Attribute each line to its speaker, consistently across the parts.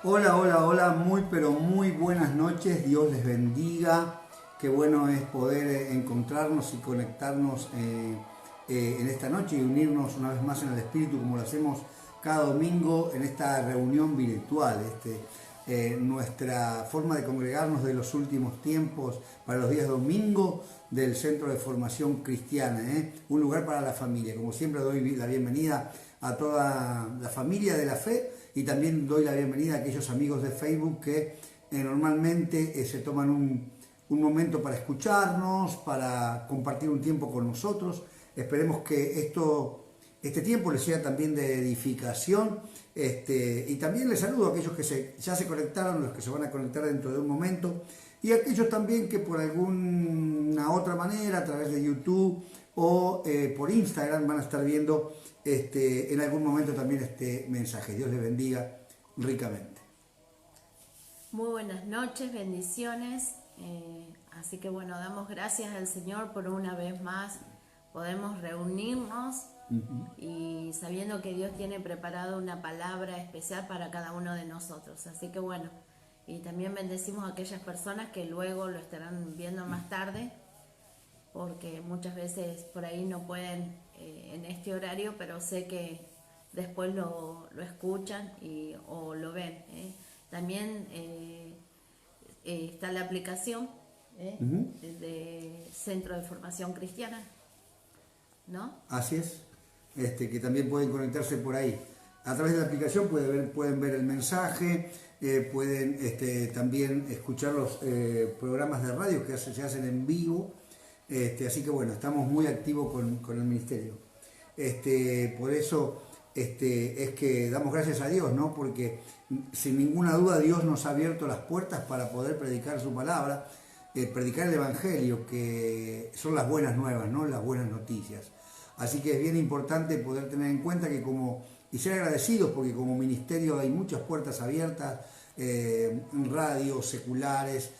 Speaker 1: Hola, hola, hola, muy pero muy buenas noches, Dios les bendiga. Qué bueno es poder encontrarnos y conectarnos en esta noche y unirnos una vez más en el Espíritu como lo hacemos cada domingo en esta reunión virtual. Nuestra forma de congregarnos de los últimos tiempos para los días domingo del Centro de Formación Cristiana, un lugar para la familia. Como siempre doy la bienvenida a toda la familia de la fe y también doy la bienvenida a aquellos amigos de Facebook que normalmente se toman un momento para escucharnos, para compartir un tiempo con nosotros. Esperemos que este tiempo les sea también de edificación. Y también les saludo a aquellos que ya se conectaron, los que se van a conectar dentro de un momento, y a aquellos también que por alguna otra manera, a través de YouTube o por Instagram, van a estar viendo en algún momento también este mensaje. Dios les bendiga ricamente.
Speaker 2: Muy buenas noches, bendiciones. Así que bueno, damos gracias al Señor por una vez más. Podemos reunirnos y sabiendo que Dios tiene preparado una palabra especial para cada uno de nosotros. Así que bueno, y también bendecimos a aquellas personas que luego lo estarán viendo más tarde, porque muchas veces por ahí no pueden en este horario, pero sé que después lo escuchan o lo ven. También está la aplicación de Centro de Formación Cristiana, ¿no?
Speaker 1: Así es, que también pueden conectarse por ahí. A través de la aplicación pueden ver el mensaje, pueden también escuchar los programas de radio que se hacen en vivo. Así que bueno, estamos muy activos con el ministerio. Por eso es que damos gracias a Dios, ¿no? Porque sin ninguna duda Dios nos ha abierto las puertas para poder predicar su palabra, predicar el Evangelio, que son las buenas nuevas, ¿no? Las buenas noticias. Así que es bien importante poder tener en cuenta que y ser agradecidos porque como ministerio hay muchas puertas abiertas, radios seculares,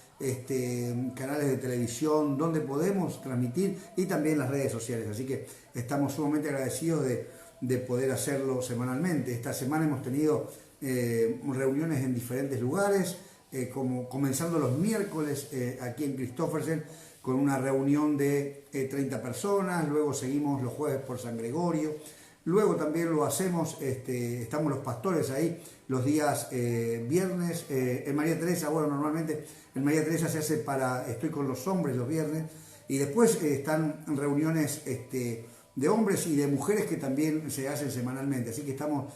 Speaker 1: canales de televisión donde podemos transmitir y también las redes sociales. Así que estamos sumamente agradecidos de poder hacerlo semanalmente. Esta semana hemos tenido reuniones en diferentes lugares, como comenzando los miércoles aquí en Christoffersen con una reunión de 30 personas, luego seguimos los jueves por San Gregorio, luego también lo hacemos, estamos los pastores ahí los días viernes, en María Teresa, bueno, normalmente en María Teresa se hace estoy con los hombres los viernes, y después están reuniones de hombres y de mujeres que también se hacen semanalmente, así que estamos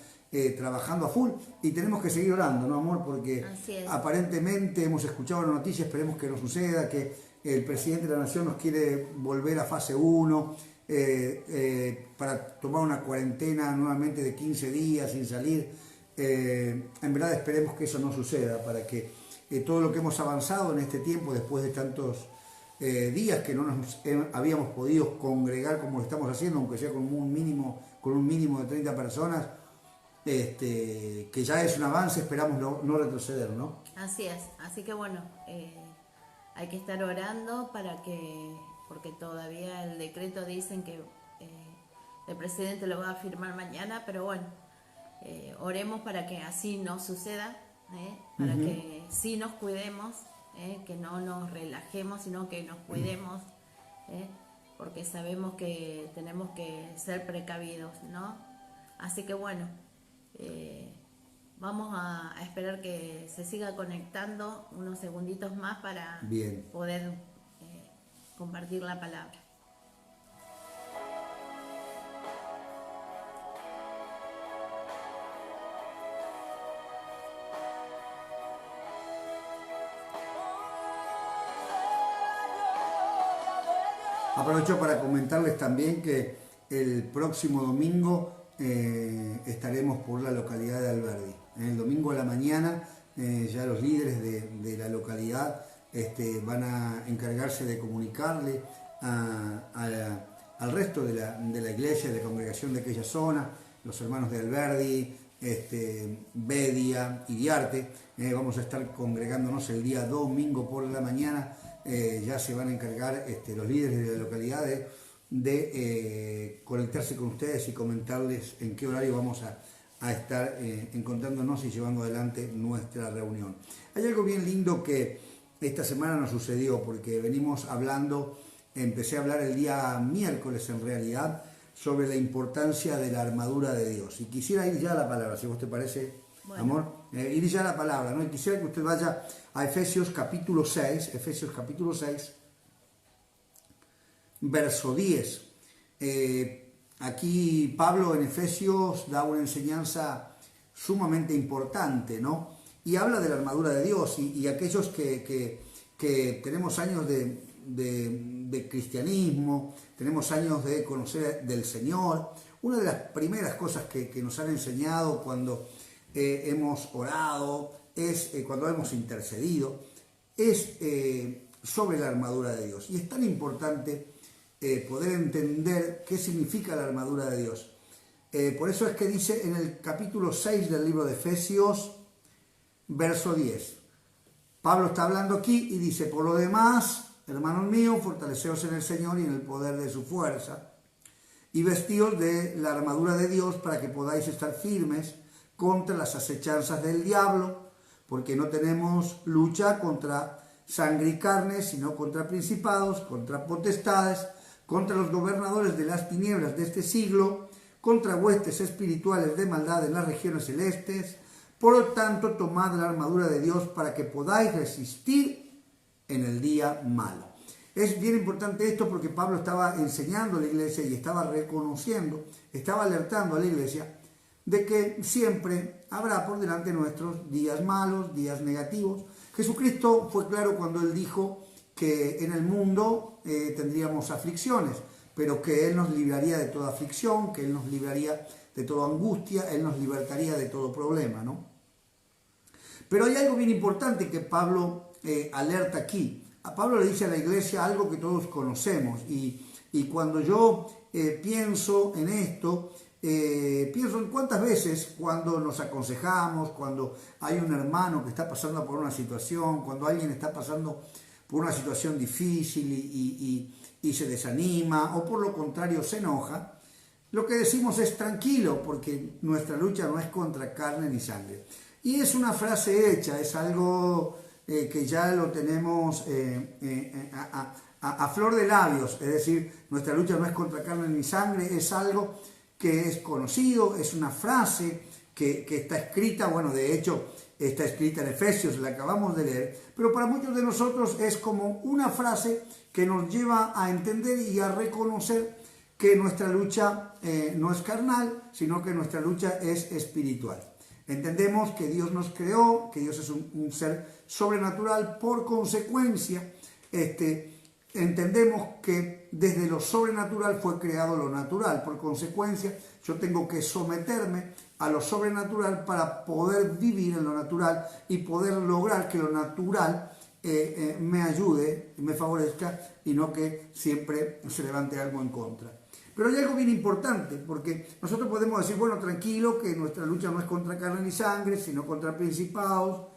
Speaker 1: trabajando a full y tenemos que seguir orando, ¿no, amor? Porque aparentemente hemos escuchado la noticia, esperemos que no suceda, que el presidente de la Nación nos quiere volver a fase 1 para tomar una cuarentena nuevamente de 15 días sin salir. En verdad esperemos que eso no suceda, para que todo lo que hemos avanzado en este tiempo, después de tantos días que no nos habíamos podido congregar como lo estamos haciendo, aunque sea con un mínimo de 30 personas, que ya es un avance, esperamos no retroceder, ¿no?
Speaker 2: Así es, así que bueno, hay que estar orando porque todavía el decreto dicen que el presidente lo va a firmar mañana, pero bueno, oremos para que así no suceda, para que sí nos cuidemos, que no nos relajemos, sino que nos cuidemos, porque sabemos que tenemos que ser precavidos, ¿no? Así que bueno, vamos a esperar que se siga conectando unos segunditos más para poder compartir la palabra.
Speaker 1: Aprovecho para comentarles también que el próximo domingo estaremos por la localidad de Alberdi. El domingo a la mañana ya los líderes de la localidad van a encargarse de comunicarle al resto de la iglesia, de la congregación de aquella zona, los hermanos de Alberdi, Bedia y Diarte. Vamos a estar congregándonos el día domingo por la mañana. Ya se van a encargar los líderes de la localidad de conectarse con ustedes y comentarles en qué horario vamos a estar encontrándonos y llevando adelante nuestra reunión. Hay algo bien lindo que esta semana nos sucedió, porque venimos hablando, empecé a hablar el día miércoles en realidad, sobre la importancia de la armadura de Dios. Y quisiera ir ya a la palabra, si vos te parece, bueno, amor, ir ya a la palabra, ¿no? Y quisiera que usted vaya a Efesios capítulo 6, verso 10. Aquí Pablo en Efesios da una enseñanza sumamente importante, ¿no? Y habla de la armadura de Dios, y aquellos que tenemos años de cristianismo, tenemos años de conocer del Señor. Una de las primeras cosas que nos han enseñado cuando hemos orado, cuando hemos intercedido, es sobre la armadura de Dios. Y es tan importante poder entender qué significa la armadura de Dios. Por eso es que dice en el capítulo 6 del libro de Efesios, verso 10. Pablo está hablando aquí y dice: por lo demás, hermanos míos, fortaleceos en el Señor y en el poder de su fuerza, y vestíos de la armadura de Dios para que podáis estar firmes contra las acechanzas del diablo, porque no tenemos lucha contra sangre y carne, sino contra principados, contra potestades, contra los gobernadores de las tinieblas de este siglo, contra huestes espirituales de maldad en las regiones celestes. Por lo tanto, tomad la armadura de Dios para que podáis resistir en el día malo. Es bien importante esto porque Pablo estaba enseñando a la iglesia y estaba reconociendo, estaba alertando a la iglesia de que siempre habrá por delante nuestros días malos, días negativos. Jesucristo fue claro cuando Él dijo que en el mundo tendríamos aflicciones, pero que Él nos libraría de toda aflicción, que Él nos libraría de toda angustia, Él nos libertaría de todo problema, ¿no? Pero hay algo bien importante que Pablo alerta aquí. A Pablo le dice a la iglesia algo que todos conocemos, y cuando yo pienso en esto, pienso en cuántas veces cuando nos aconsejamos, cuando hay un hermano que está pasando por una situación, cuando alguien está pasando por una situación difícil y se desanima, o por lo contrario se enoja, lo que decimos es: tranquilo, porque nuestra lucha no es contra carne ni sangre. Y es una frase hecha, es algo que ya lo tenemos a flor de labios, es decir, nuestra lucha no es contra carne ni sangre, es algo que es conocido, es una frase que está escrita, bueno, de hecho está escrita en Efesios, la acabamos de leer, pero para muchos de nosotros es como una frase que nos lleva a entender y a reconocer que nuestra lucha no es carnal, sino que nuestra lucha es espiritual. Entendemos que Dios nos creó, que Dios es un ser sobrenatural, por consecuencia, entendemos que desde lo sobrenatural fue creado lo natural. Por consecuencia, yo tengo que someterme a lo sobrenatural para poder vivir en lo natural y poder lograr que lo natural me ayude, me favorezca, y no que siempre se levante algo en contra. Pero hay algo bien importante, porque nosotros podemos decir: bueno, tranquilo, que nuestra lucha no es contra carne ni sangre, sino contra principados,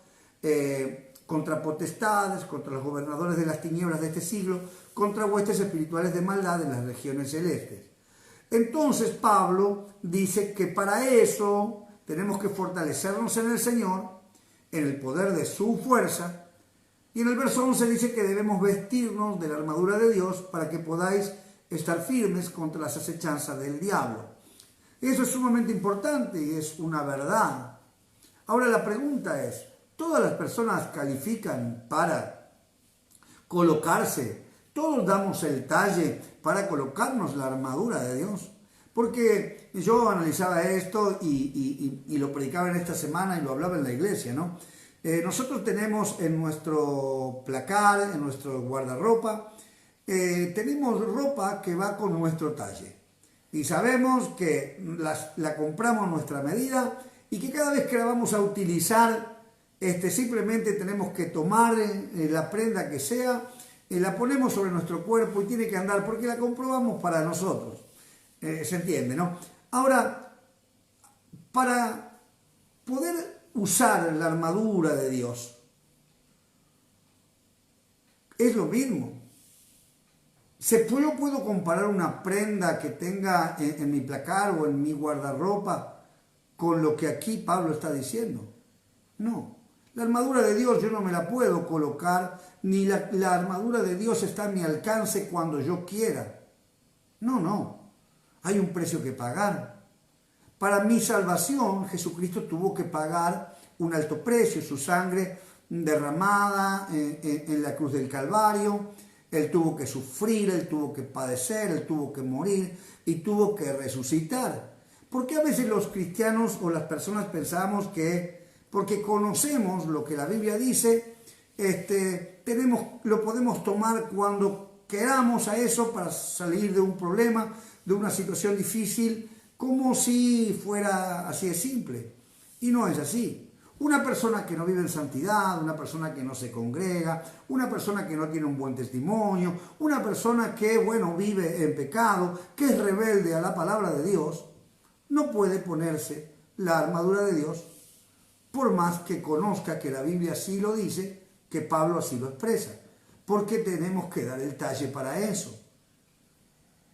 Speaker 1: contra potestades, contra los gobernadores de las tinieblas de este siglo, contra huestes espirituales de maldad en las regiones celestes. Entonces Pablo dice que para eso tenemos que fortalecernos en el Señor, en el poder de su fuerza, y en el verso 11 dice que debemos vestirnos de la armadura de Dios para que podáis estar firmes contra las acechanzas del diablo. Eso es sumamente importante y es una verdad. Ahora la pregunta es: ¿todas las personas califican para colocarse? ¿Todos damos el talle para colocarnos la armadura de Dios? Porque yo analizaba esto y lo predicaba en esta semana y lo hablaba en la iglesia, ¿no? Nosotros tenemos en nuestro placar, en nuestro guardarropa, tenemos ropa que va con nuestro talle. Y sabemos que la compramos a nuestra medida y que cada vez que la vamos a utilizar, simplemente tenemos que tomar la prenda que sea, la ponemos sobre nuestro cuerpo y tiene que andar porque la comprobamos para nosotros. ¿Se entiende, no? Ahora, para poder usar la armadura de Dios, es lo mismo. Yo puedo comparar una prenda que tenga en mi placar o en mi guardarropa con lo que aquí Pablo está diciendo. No, la armadura de Dios yo no me la puedo colocar, ni la armadura de Dios está a mi alcance cuando yo quiera. No, hay un precio que pagar. Para mi salvación, Jesucristo tuvo que pagar un alto precio, su sangre derramada en la cruz del Calvario. Él tuvo que sufrir, Él tuvo que padecer, Él tuvo que morir y tuvo que resucitar. Porque a veces los cristianos o las personas pensamos que porque conocemos lo que la Biblia dice, lo podemos tomar cuando queramos a eso para salir de un problema, de una situación difícil, como si fuera así de simple. Y no es así. Una persona que no vive en santidad, una persona que no se congrega, una persona que no tiene un buen testimonio, una persona que, vive en pecado, que es rebelde a la palabra de Dios, no puede ponerse la armadura de Dios, por más que conozca que la Biblia así lo dice, que Pablo así lo expresa, porque tenemos que dar el talle para eso.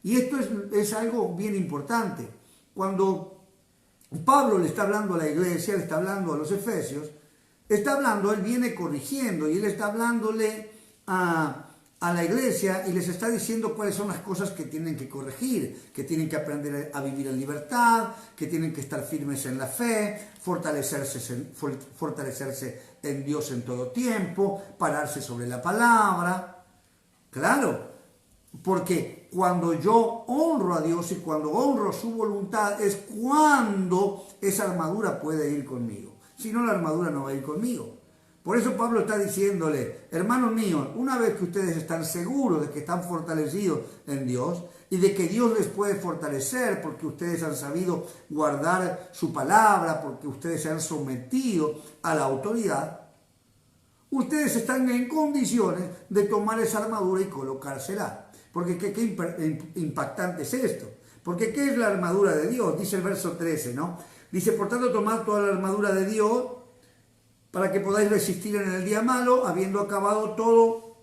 Speaker 1: Y esto es algo bien importante. Cuando Pablo le está hablando a la iglesia, le está hablando a los efesios, él viene corrigiendo y él está hablándole a la iglesia y les está diciendo cuáles son las cosas que tienen que corregir, que tienen que aprender a vivir en libertad, que tienen que estar firmes en la fe, fortalecerse en Dios en todo tiempo, pararse sobre la palabra. Claro, porque cuando yo honro a Dios y cuando honro su voluntad es cuando esa armadura puede ir conmigo. Si no, la armadura no va a ir conmigo. Por eso Pablo está diciéndole, hermanos míos, una vez que ustedes están seguros de que están fortalecidos en Dios y de que Dios les puede fortalecer porque ustedes han sabido guardar su palabra, porque ustedes se han sometido a la autoridad, ustedes están en condiciones de tomar esa armadura y colocársela. Porque qué impactante es esto. Porque ¿qué es la armadura de Dios? Dice el verso 13, ¿no? Dice, por tanto, tomad toda la armadura de Dios para que podáis resistir en el día malo, habiendo acabado todo,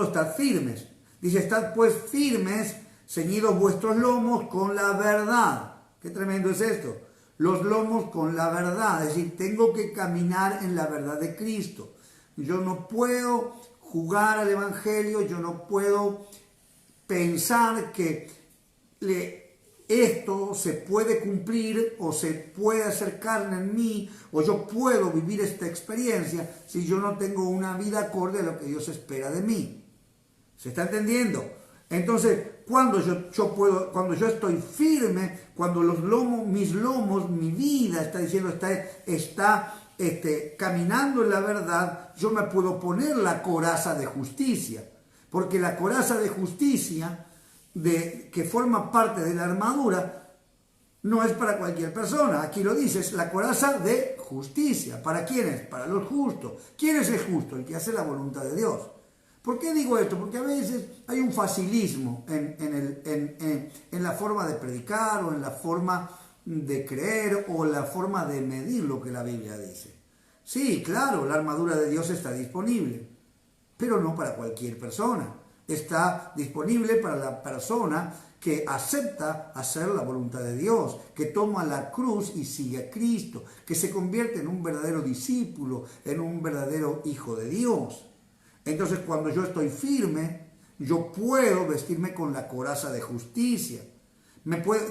Speaker 1: estar firmes. Dice, estad pues firmes, ceñidos vuestros lomos con la verdad. Qué tremendo es esto. Los lomos con la verdad. Es decir, tengo que caminar en la verdad de Cristo. Yo no puedo jugar al evangelio, yo no puedo pensar que esto se puede cumplir o se puede hacer carne en mí o yo puedo vivir esta experiencia si yo no tengo una vida acorde a lo que Dios espera de mí. ¿Se está entendiendo? Entonces, cuando yo estoy firme, cuando mis lomos, mi vida está diciendo, está caminando en la verdad, yo me puedo poner la coraza de justicia, porque la coraza de justicia que forma parte de la armadura no es para cualquier persona. Aquí lo dice, es la coraza de justicia. ¿Para quiénes? Para los justos. ¿Quién es el justo? El que hace la voluntad de Dios. ¿Por qué digo esto? Porque a veces hay un facilismo en la forma de predicar o en la forma de creer o la forma de medir lo que la Biblia dice. Sí, claro, la armadura de Dios está disponible, pero no para cualquier persona. Está disponible para la persona que acepta hacer la voluntad de Dios, que toma la cruz y sigue a Cristo, que se convierte en un verdadero discípulo, en un verdadero hijo de Dios. Entonces, cuando yo estoy firme, yo puedo vestirme con la coraza de justicia.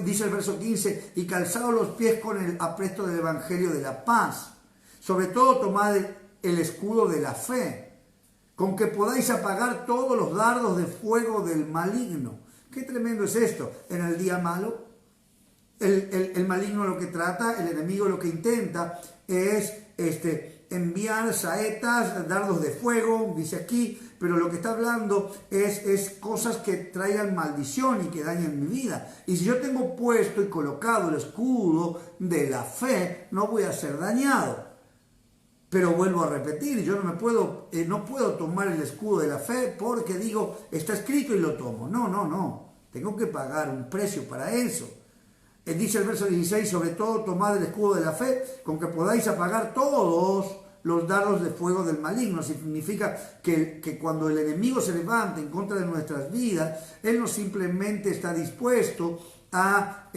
Speaker 1: Dice el verso 15, y calzados los pies con el apresto del evangelio de la paz. Sobre todo tomad el escudo de la fe, con que podáis apagar todos los dardos de fuego del maligno. Qué tremendo es esto. En el día malo, el maligno lo que trata, el enemigo lo que intenta es enviar saetas, dardos de fuego, dice aquí, pero lo que está hablando es cosas que traigan maldición y que dañen mi vida. Y si yo tengo puesto y colocado el escudo de la fe, no voy a ser dañado. Pero vuelvo a repetir, yo no puedo tomar el escudo de la fe porque digo, está escrito y lo tomo. No. Tengo que pagar un precio para eso. Dice el verso 16, sobre todo tomad el escudo de la fe con que podáis apagar todos los dardos de fuego del maligno. Significa que cuando el enemigo se levanta en contra de nuestras vidas, él no simplemente está dispuesto a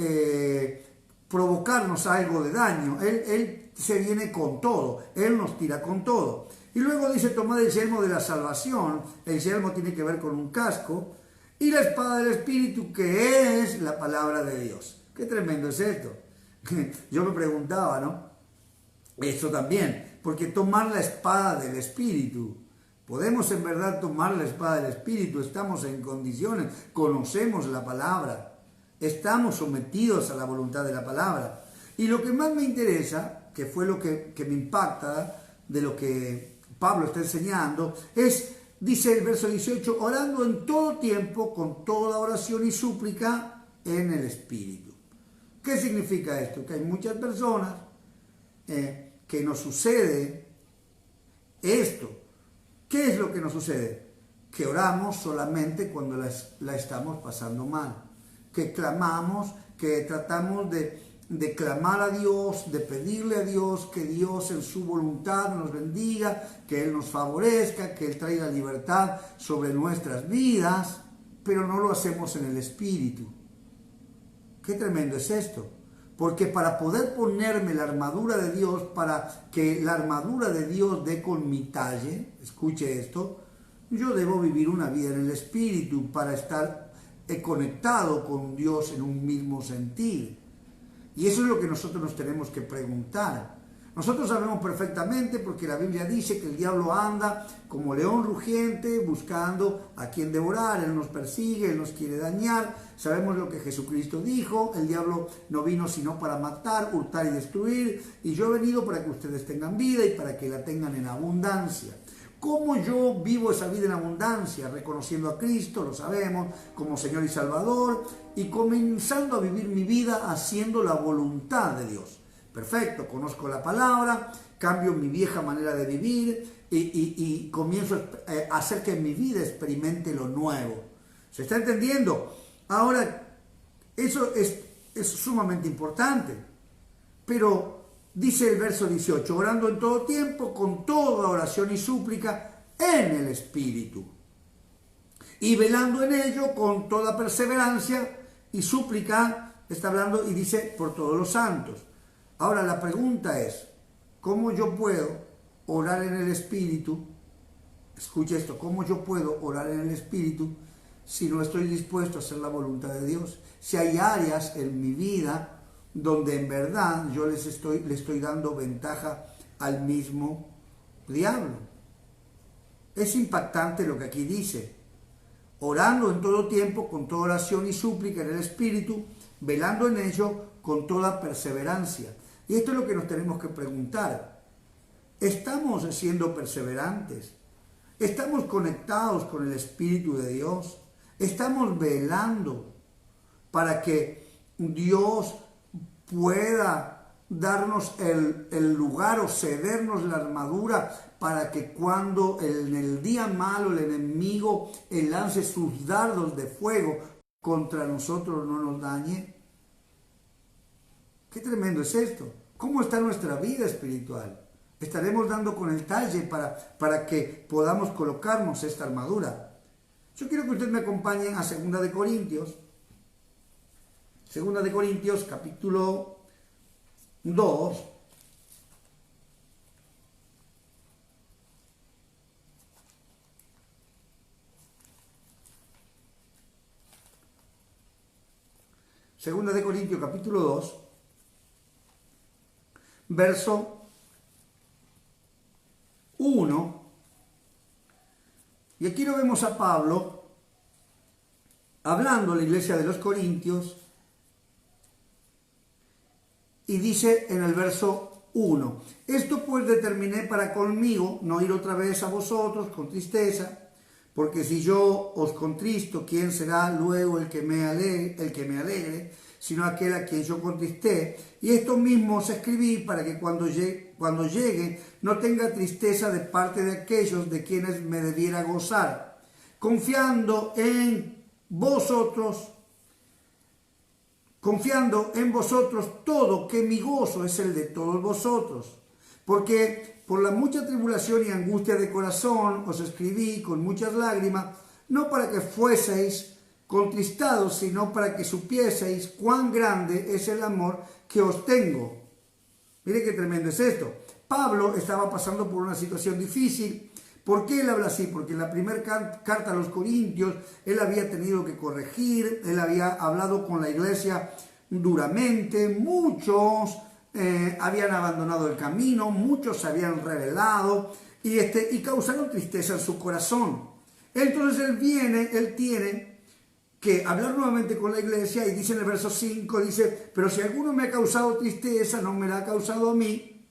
Speaker 1: provocarnos algo de daño. Él se viene con todo, Él nos tira con todo. Y luego dice, tomad el yelmo de la salvación. El yelmo tiene que ver con un casco. Y la espada del Espíritu, que es la palabra de Dios. Qué tremendo es esto. Yo me preguntaba, ¿no? Esto también, porque tomar la espada del Espíritu. Podemos en verdad tomar la espada del Espíritu, estamos en condiciones, conocemos la palabra, estamos sometidos a la voluntad de la palabra. Y lo que más me interesa, que fue lo que me impacta de lo que Pablo está enseñando, es, dice el verso 18, orando en todo tiempo, con toda oración y súplica en el Espíritu. ¿Qué significa esto? Que hay muchas personas que nos sucede esto. ¿Qué es lo que nos sucede? Que oramos solamente cuando la estamos pasando mal. Que clamamos, que tratamos de clamar a Dios, de pedirle a Dios que Dios en su voluntad nos bendiga, que Él nos favorezca, que Él traiga libertad sobre nuestras vidas, pero no lo hacemos en el Espíritu. Qué tremendo es esto. Porque para poder ponerme la armadura de Dios, para que la armadura de Dios dé con mi talle, escuche esto, yo debo vivir una vida en el Espíritu para estar conectado con Dios en un mismo sentir. Y eso es lo que nosotros nos tenemos que preguntar. Nosotros sabemos perfectamente, porque la Biblia dice que el diablo anda como león rugiente buscando a quien devorar. Él nos persigue, Él nos quiere dañar. Sabemos lo que Jesucristo dijo: el diablo no vino sino para matar, hurtar y destruir, y yo he venido para que ustedes tengan vida y para que la tengan en abundancia. ¿Cómo yo vivo esa vida en abundancia? Reconociendo a Cristo, lo sabemos, como Señor y Salvador, y comenzando a vivir mi vida haciendo la voluntad de Dios. Perfecto, conozco la palabra, cambio mi vieja manera de vivir y comienzo a hacer que mi vida experimente lo nuevo. ¿Se está entendiendo? Ahora, eso es sumamente importante. Pero dice el verso 18, orando en todo tiempo, con toda oración y súplica en el Espíritu. Y velando en ello con toda perseverancia y súplica, está hablando y dice por todos los santos. Ahora la pregunta es, ¿cómo yo puedo orar en el Espíritu? Escuche esto, ¿cómo yo puedo orar en el Espíritu si no estoy dispuesto a hacer la voluntad de Dios? Si hay áreas en mi vida donde en verdad yo le estoy dando ventaja al mismo diablo. Es impactante lo que aquí dice. Orando en todo tiempo, con toda oración y súplica en el Espíritu, velando en ello con toda perseverancia. Y esto es lo que nos tenemos que preguntar. ¿Estamos siendo perseverantes? ¿Estamos conectados con el Espíritu de Dios? ¿Estamos velando para que Dios pueda darnos el lugar o cedernos la armadura para que cuando en el día malo el enemigo lance sus dardos de fuego contra nosotros no nos dañe? Qué tremendo es esto. ¿Cómo está nuestra vida espiritual? ¿Estaremos dando con el talle para que podamos colocarnos esta armadura? Yo quiero que ustedes me acompañen a 2 de Corintios. 2 de Corintios, capítulo 2. Segunda de Corintios, capítulo 2, verso 1. Y aquí lo vemos a Pablo hablando a la iglesia de los Corintios y dice en el verso 1: esto pues determiné para conmigo no ir otra vez a vosotros con tristeza, porque si yo os contristo, ¿quién será luego el que me alegre, sino aquel a quien yo contristé? Y esto mismo os escribí para que cuando llegue no tenga tristeza de parte de aquellos de quienes me debiera gozar, confiando en vosotros todo, que mi gozo es el de todos vosotros. Porque por la mucha tribulación y angustia de corazón os escribí con muchas lágrimas, no para que fueseis contristados, sino para que supieseis cuán grande es el amor que os tengo. Mire qué tremendo es esto. Pablo estaba pasando por una situación difícil. ¿Por qué él habla así? Porque en la primera carta a los Corintios él había tenido que corregir, él había hablado con la iglesia duramente, muchos habían abandonado el camino, muchos se habían rebelado y causaron tristeza en su corazón. Entonces él tiene que hablar nuevamente con la iglesia y dice en el verso 5, dice, pero si alguno me ha causado tristeza, no me la ha causado a mí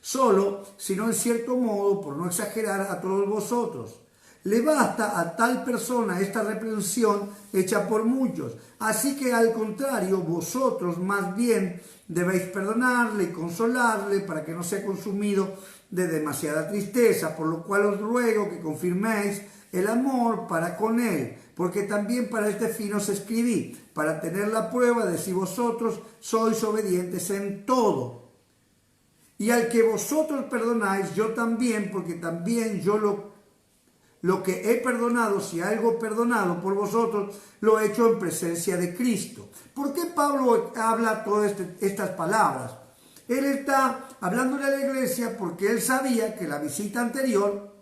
Speaker 1: solo, sino en cierto modo, por no exagerar, a todos vosotros. Le basta a tal persona esta reprensión hecha por muchos. Así que al contrario, vosotros más bien debéis perdonarle y consolarle para que no sea consumido de demasiada tristeza, por lo cual os ruego que confirméis el amor para con él, porque también para este fin os escribí, para tener la prueba de si vosotros sois obedientes en todo. Y al que vosotros perdonáis, yo también, porque también yo lo que he perdonado, si algo perdonado por vosotros, lo he hecho en presencia de Cristo. ¿Por qué Pablo habla todas estas palabras? Él está hablándole a la iglesia porque él sabía que la visita anterior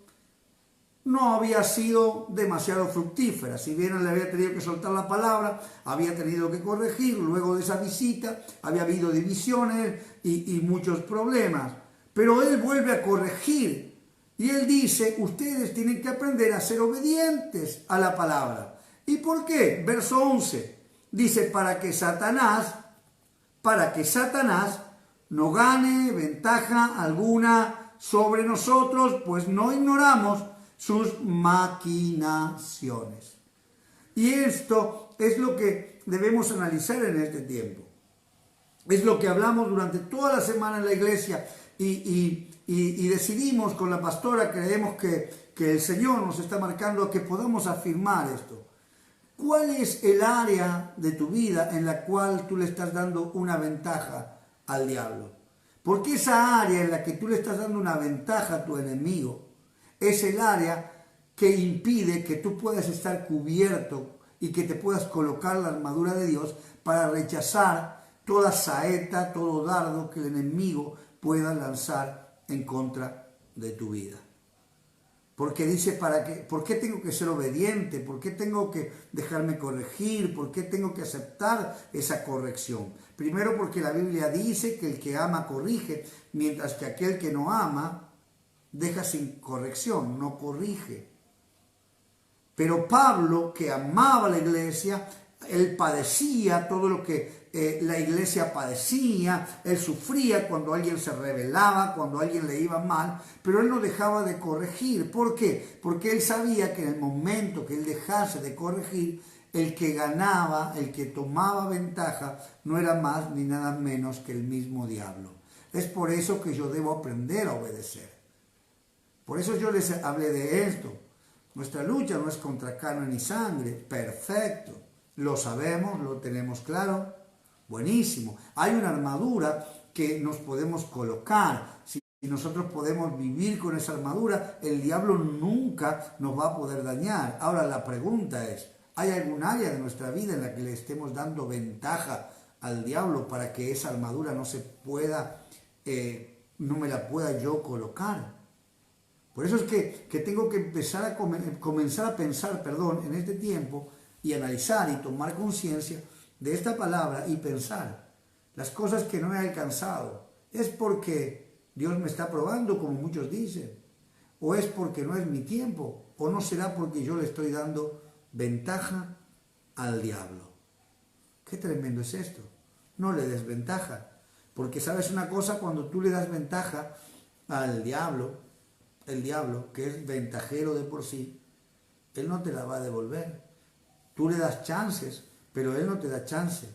Speaker 1: no había sido demasiado fructífera. Si bien él le había tenido que soltar la palabra, había tenido que corregir, luego de esa visita había habido divisiones y muchos problemas. Pero él vuelve a corregir y él dice, ustedes tienen que aprender a ser obedientes a la palabra. ¿Y por qué? Verso 11 dice, para que Satanás no gane ventaja alguna sobre nosotros, pues no ignoramos sus maquinaciones. Y esto es lo que debemos analizar en este tiempo. Es lo que hablamos durante toda la semana en la iglesia y decidimos con la pastora, creemos que el Señor nos está marcando a que podamos afirmar esto. ¿Cuál es el área de tu vida en la cual tú le estás dando una ventaja al diablo? Porque esa área en la que tú le estás dando una ventaja a tu enemigo es el área que impide que tú puedas estar cubierto y que te puedas colocar la armadura de Dios para rechazar toda saeta, todo dardo que el enemigo pueda lanzar en contra de tu vida. Porque dice, ¿por qué tengo que ser obediente? ¿Por qué tengo que dejarme corregir? ¿Por qué tengo que aceptar esa corrección? Primero porque la Biblia dice que el que ama corrige, mientras que aquel que no ama deja sin corrección, no corrige. Pero Pablo, que amaba a la iglesia, él padecía todo lo que la iglesia padecía, él sufría cuando alguien se rebelaba, cuando a alguien le iba mal, pero él no dejaba de corregir. ¿Por qué? Porque él sabía que en el momento que él dejase de corregir, el que ganaba, el que tomaba ventaja, no era más ni nada menos que el mismo diablo. Es por eso que yo debo aprender a obedecer. Por eso yo les hablé de esto. Nuestra lucha no es contra carne ni sangre. Perfecto. Lo sabemos, lo tenemos claro. Buenísimo. Hay una armadura que nos podemos colocar. Si nosotros podemos vivir con esa armadura, el diablo nunca nos va a poder dañar. Ahora la pregunta es, ¿hay algún área de nuestra vida en la que le estemos dando ventaja al diablo para que esa armadura no se pueda, no me la pueda yo colocar? Por eso es que tengo que empezar a comenzar a pensar, en este tiempo y analizar y tomar conciencia de esta palabra y pensar las cosas que no he alcanzado. ¿Es porque Dios me está probando, como muchos dicen? ¿O es porque no es mi tiempo? ¿O no será porque yo le estoy dando ventaja al diablo? Qué tremendo es esto. No le des ventaja. Porque sabes una cosa, cuando tú le das ventaja al diablo, el diablo, que es ventajero de por sí, él no te la va a devolver. Tú le das chances, pero él no te da chance.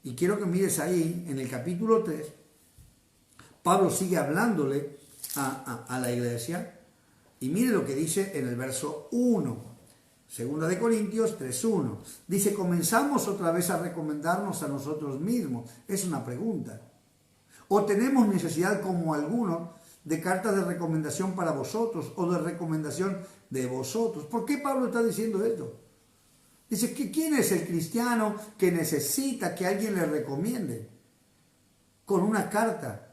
Speaker 1: Y quiero que mires ahí, en el capítulo 3, Pablo sigue hablándole a la iglesia, y mire lo que dice en el verso 1, 2 de Corintios 3:1. Dice, comenzamos otra vez a recomendarnos a nosotros mismos. Es una pregunta. ¿O tenemos necesidad, como algunos, de cartas de recomendación para vosotros o de recomendación de vosotros? ¿Por qué Pablo está diciendo esto? Dice que ¿quién es el cristiano que necesita que alguien le recomiende? Con una carta.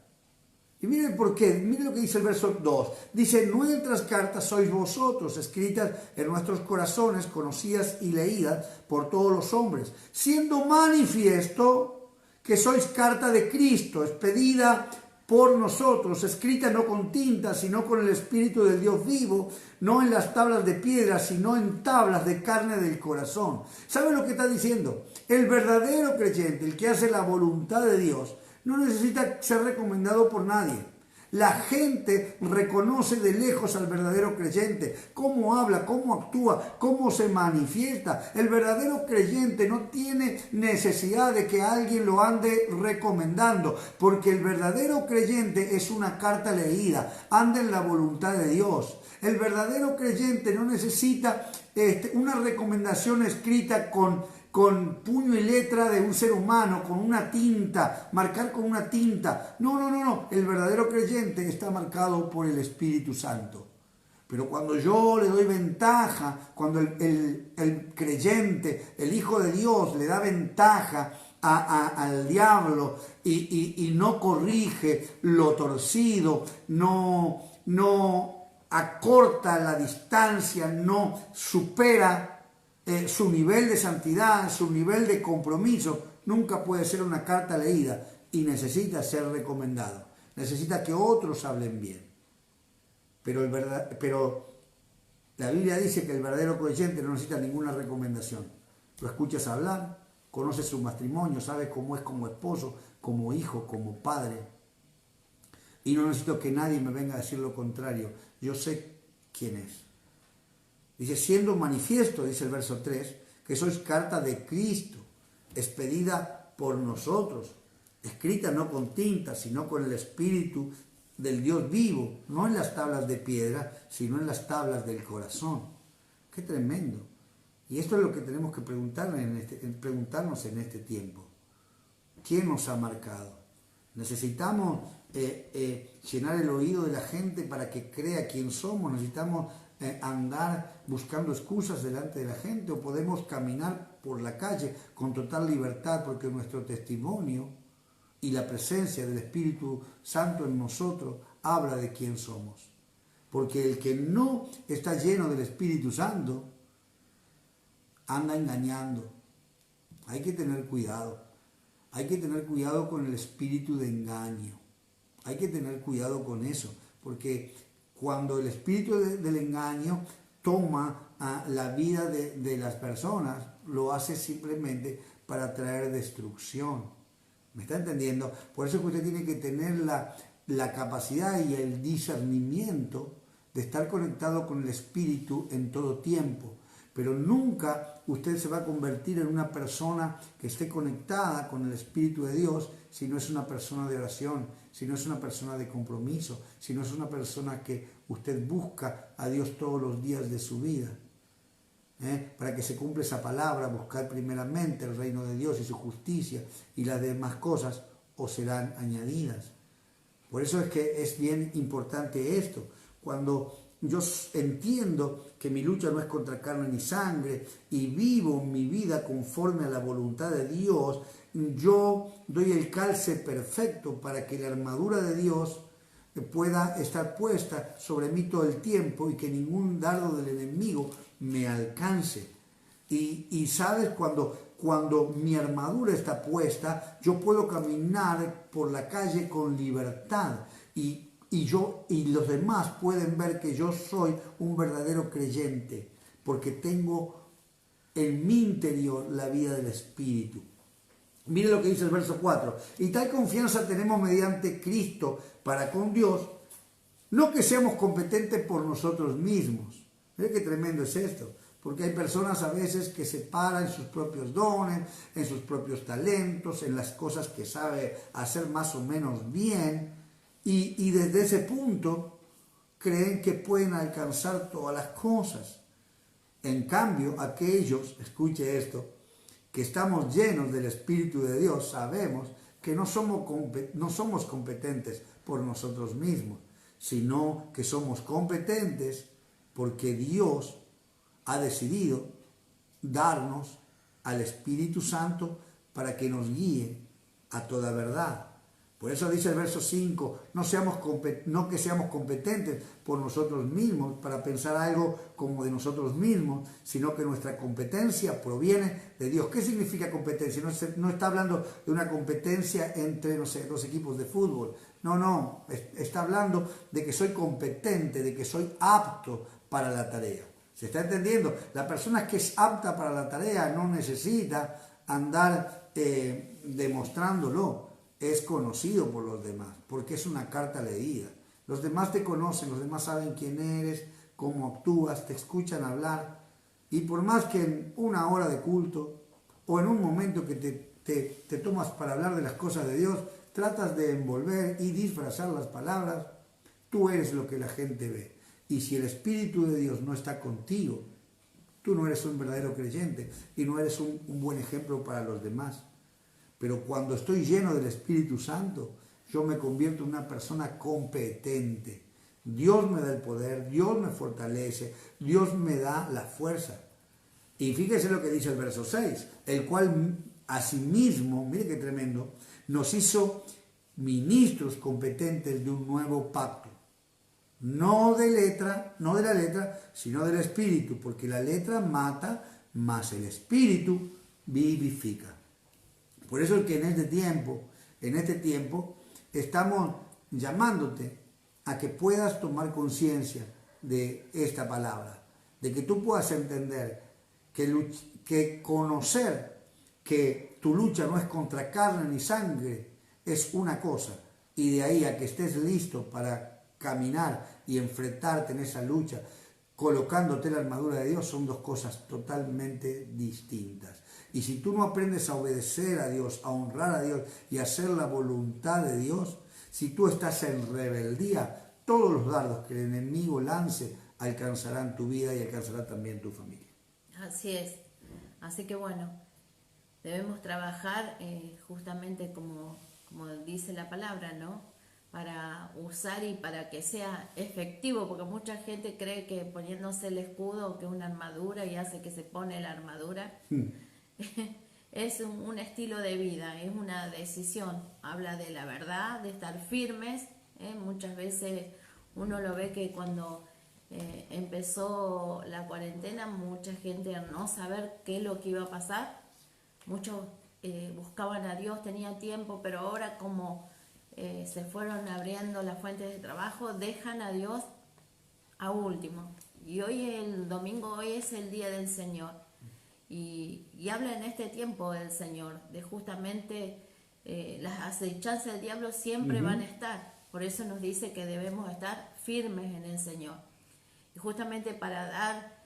Speaker 1: Y miren por qué, miren lo que dice el verso 2. Dice, nuestras cartas sois vosotros, escritas en nuestros corazones, conocidas y leídas por todos los hombres, siendo manifiesto que sois carta de Cristo, expedida por nosotros, escrita no con tinta, sino con el Espíritu del Dios vivo, no en las tablas de piedra, sino en tablas de carne del corazón. ¿Saben lo que está diciendo? El verdadero creyente, el que hace la voluntad de Dios, no necesita ser recomendado por nadie. La gente reconoce de lejos al verdadero creyente, cómo habla, cómo actúa, cómo se manifiesta. El verdadero creyente no tiene necesidad de que alguien lo ande recomendando, porque el verdadero creyente es una carta leída, anda en la voluntad de Dios. El verdadero creyente no necesita una recomendación escrita con puño y letra de un ser humano, con una tinta, marcar con una tinta. No. El verdadero creyente está marcado por el Espíritu Santo. Pero cuando yo le doy ventaja, cuando el creyente, el Hijo de Dios, le da ventaja al diablo y no corrige lo torcido, no acorta la distancia, no supera su nivel de santidad, su nivel de compromiso, nunca puede ser una carta leída y necesita ser recomendado. Necesita que otros hablen bien. Pero la Biblia dice que el verdadero creyente no necesita ninguna recomendación. Lo escuchas hablar, conoces su matrimonio, sabes cómo es como esposo, como hijo, como padre. Y no necesito que nadie me venga a decir lo contrario. Yo sé quién es. Dice, siendo manifiesto, dice el verso 3, que sois carta de Cristo, expedida por nosotros, escrita no con tinta, sino con el Espíritu del Dios vivo, no en las tablas de piedra, sino en las tablas del corazón. ¡Qué tremendo! Y esto es lo que tenemos que preguntarnos en este tiempo. ¿Quién nos ha marcado? Necesitamos llenar el oído de la gente para que crea quién somos. Necesitamos andar buscando excusas delante de la gente, o podemos caminar por la calle con total libertad, porque nuestro testimonio y la presencia del Espíritu Santo en nosotros habla de quién somos. Porque el que no está lleno del Espíritu Santo anda engañando. Hay que tener cuidado. Hay que tener cuidado con el espíritu de engaño. Hay que tener cuidado con eso, porque cuando el espíritu del engaño toma la vida de las personas, lo hace simplemente para traer destrucción. ¿Me está entendiendo? Por eso es que usted tiene que tener la capacidad y el discernimiento de estar conectado con el espíritu en todo tiempo. Pero nunca usted se va a convertir en una persona que esté conectada con el Espíritu de Dios si no es una persona de oración, si no es una persona de compromiso, si no es una persona que usted busca a Dios todos los días de su vida. Para que se cumpla esa palabra, buscar primeramente el reino de Dios y su justicia, y las demás cosas os serán añadidas. Por eso es que es bien importante esto. Cuando yo entiendo que mi lucha no es contra carne ni sangre y vivo mi vida conforme a la voluntad de Dios, yo doy el calce perfecto para que la armadura de Dios pueda estar puesta sobre mí todo el tiempo y que ningún dardo del enemigo me alcance. Y sabes, cuando mi armadura está puesta, yo puedo caminar por la calle con libertad y los demás pueden ver que yo soy un verdadero creyente, porque tengo en mi interior la vida del Espíritu. Mire lo que dice el verso 4. Y tal confianza tenemos mediante Cristo para con Dios, no que seamos competentes por nosotros mismos. Mire qué tremendo es esto, porque hay personas a veces que se paran en sus propios dones, en sus propios talentos, en las cosas que sabe hacer más o menos bien, y desde ese punto creen que pueden alcanzar todas las cosas. En cambio, aquellos, escuche esto, que estamos llenos del Espíritu de Dios, sabemos que no somos competentes por nosotros mismos, sino que somos competentes porque Dios ha decidido darnos al Espíritu Santo para que nos guíe a toda verdad. Por eso dice el verso 5, no que seamos competentes por nosotros mismos para pensar algo como de nosotros mismos, sino que nuestra competencia proviene de Dios. ¿Qué significa competencia? No está hablando de una competencia entre, no sé, dos equipos de fútbol. No, está hablando de que soy competente, de que soy apto para la tarea. ¿Se está entendiendo? La persona que es apta para la tarea no necesita andar demostrándolo. Es conocido por los demás, porque es una carta leída. Los demás te conocen, los demás saben quién eres, cómo actúas, te escuchan hablar. Y por más que en una hora de culto o en un momento que te tomas para hablar de las cosas de Dios, tratas de envolver y disfrazar las palabras, tú eres lo que la gente ve. Y si el Espíritu de Dios no está contigo, tú no eres un verdadero creyente y no eres un buen ejemplo para los demás. Pero cuando estoy lleno del Espíritu Santo, yo me convierto en una persona competente. Dios me da el poder, Dios me fortalece, Dios me da la fuerza. Y fíjese lo que dice el verso 6, el cual asimismo, mire qué tremendo, nos hizo ministros competentes de un nuevo pacto. No de la letra, sino del Espíritu, porque la letra mata, mas el Espíritu vivifica. Por eso es que en este tiempo, estamos llamándote a que puedas tomar conciencia de esta palabra, de que tú puedas entender que conocer que tu lucha no es contra carne ni sangre es una cosa, y de ahí a que estés listo para caminar y enfrentarte en esa lucha, colocándote la armadura de Dios, son dos cosas totalmente distintas. Y si tú no aprendes a obedecer a Dios, a honrar a Dios y a hacer la voluntad de Dios, si tú estás en rebeldía, todos los dardos que el enemigo lance alcanzarán tu vida y alcanzarán también tu familia.
Speaker 2: Así es. Así que bueno, debemos trabajar justamente como dice la palabra, ¿no? Para usar y para que sea efectivo, porque mucha gente cree que poniéndose el escudo, que es una armadura, y hace que se pone la armadura. Es un estilo de vida, es una decisión. Habla de la verdad, de estar firmes. Muchas veces uno lo ve que cuando empezó la cuarentena, mucha gente al no saber qué es lo que iba a pasar, muchos buscaban a Dios, tenía tiempo, pero ahora como se fueron abriendo las fuentes de trabajo, dejan a Dios a último. Y hoy el domingo, hoy es el día del Señor. Y habla en este tiempo el Señor, de justamente las acechanzas del diablo siempre van a estar. Por eso nos dice que debemos estar firmes en el Señor. Y justamente para dar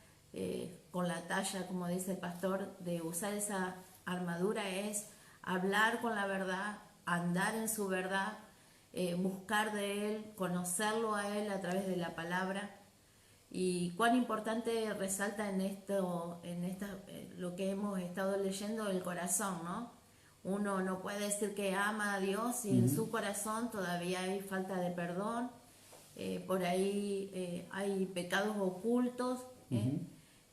Speaker 2: con la talla, como dice el pastor, de usar esa armadura es hablar con la verdad, andar en su verdad, buscar de Él, conocerlo a Él a través de la palabra. Y cuán importante resalta lo que hemos estado leyendo, el corazón, ¿no? Uno no puede decir que ama a Dios si en su corazón todavía hay falta de perdón, por ahí hay pecados ocultos.